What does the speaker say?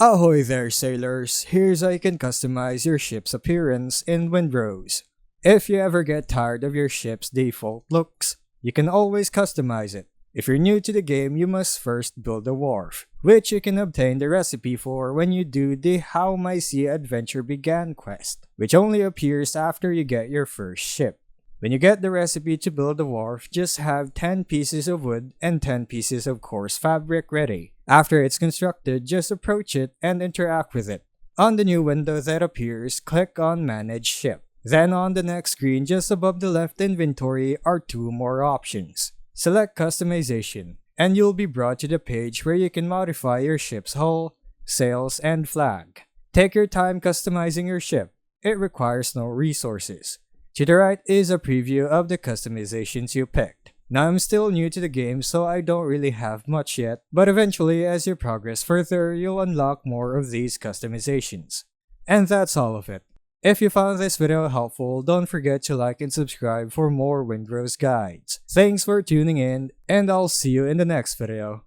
Ahoy there, sailors! Here's how you can customize your ship's appearance in Windrose. If you ever get tired of your ship's default looks, you can always customize it. If you're new to the game, you must first build a wharf, which you can obtain the recipe for when you do the How My Sea Adventure Began quest, which only appears after you get your first ship. When you get the recipe to build a wharf, just have 10 pieces of wood and 10 pieces of coarse fabric ready. After it's constructed, just approach it and interact with it. On the new window that appears, click on Manage Ship. Then on the next screen just above the left inventory are two more options. Select Customization, and you'll be brought to the page where you can modify your ship's hull, sails, and flag. Take your time customizing your ship. It requires no resources. To the right is a preview of the customizations you picked. Now I'm still new to the game, so I don't really have much yet, but eventually as you progress further, you'll unlock more of these customizations. And that's all of it. If you found this video helpful, don't forget to like and subscribe for more Windrose guides. Thanks for tuning in, and I'll see you in the next video.